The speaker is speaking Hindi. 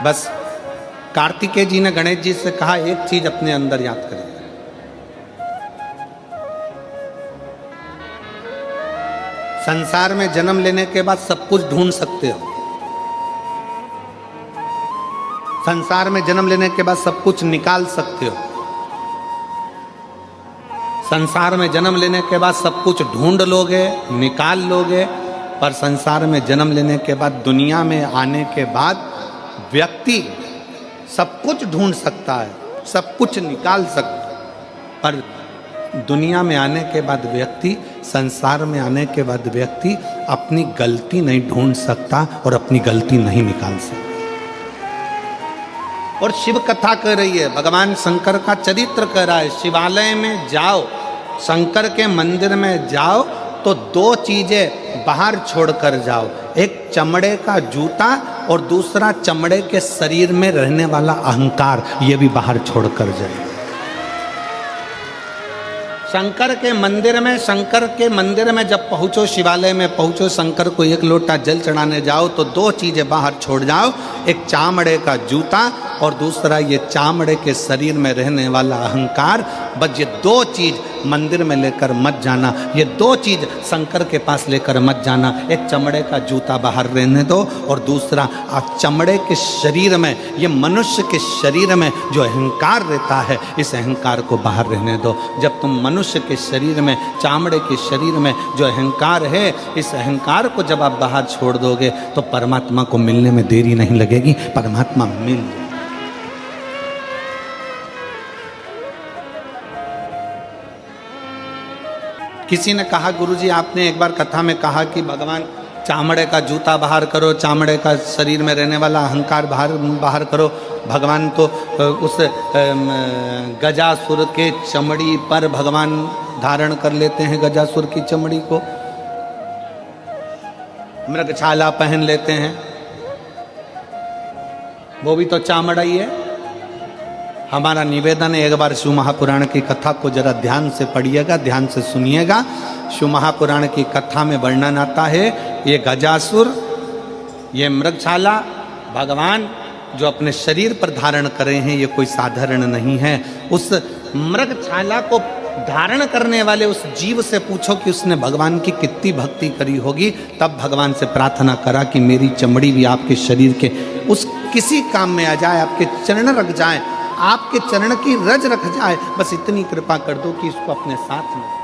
बस कार्तिकेय जी ने गणेश जी से कहा एक चीज अपने अंदर याद करिए, संसार में जन्म लेने के बाद सब कुछ ढूंढ सकते हो, संसार में जन्म लेने के बाद सब कुछ निकाल सकते हो, संसार में जन्म लेने के बाद सब कुछ ढूंढ लोगे, निकाल लोगे, पर संसार में जन्म लेने के बाद, दुनिया में आने के बाद व्यक्ति सब कुछ ढूंढ सकता है, सब कुछ निकाल सकता है, पर दुनिया में आने के बाद व्यक्ति, संसार में आने के बाद व्यक्ति अपनी गलती नहीं ढूंढ सकता और अपनी गलती नहीं निकाल सकता। और शिव कथा कह रही है, भगवान शंकर का चरित्र कह रहा है, शिवालय में जाओ, शंकर के मंदिर में जाओ तो दो चीजें बाहर छोड़कर जाओ, एक चमड़े का जूता और दूसरा चमड़े के शरीर में रहने वाला अहंकार, ये भी बाहर छोड़कर जाए। शंकर के मंदिर में जब पहुंचो, शिवालय में पहुंचो, शंकर को एक लोटा जल चढ़ाने जाओ तो दो चीजें बाहर छोड़ जाओ, एक चामड़े का जूता और दूसरा ये चामड़े के शरीर में रहने वाला अहंकार। बस ये दो चीज मंदिर में लेकर मत जाना, ये दो चीज शंकर के पास लेकर मत जाना। एक चमड़े का जूता बाहर रहने दो और दूसरा आप चमड़े के शरीर में, ये मनुष्य के शरीर में जो अहंकार रहता है, इस अहंकार को बाहर रहने दो। जब तुम मनुष्य के शरीर में, चामड़े के शरीर में जो अहंकार है, इस अहंकार को जब आप बाहर छोड़ दोगे तो परमात्मा को मिलने में देरी नहीं लगेगी, परमात्मा मिल जाएगा। किसी ने कहा, गुरुजी आपने एक बार कथा में कहा कि भगवान चामड़े का जूता बाहर करो, चामड़े का शरीर में रहने वाला अहंकार बाहर करो। भगवान तो उस गजासुर के चमड़ी पर भगवान धारण कर लेते हैं, गजासुर की चमड़ी को मृगछाला पहन लेते हैं, वो भी तो चामड़ा ही है। हमारा निवेदन है, एक बार शिव महापुराण की कथा को जरा ध्यान से पढ़िएगा, ध्यान से सुनिएगा। शिव महापुराण की कथा में वर्णन आता है, ये गजासुर, ये मृगछाला भगवान जो अपने शरीर पर धारण करे हैं, ये कोई साधारण नहीं है। उस मृगछाला को धारण करने वाले उस जीव से पूछो कि उसने भगवान की कितनी भक्ति करी होगी। तब भगवान से प्रार्थना करा कि मेरी चमड़ी भी आपके शरीर के उस किसी काम में आ जाए, आपके चरण रख जाए, आपके चरण की रज रख जाए, बस इतनी कृपा कर दो कि इसको अपने साथ में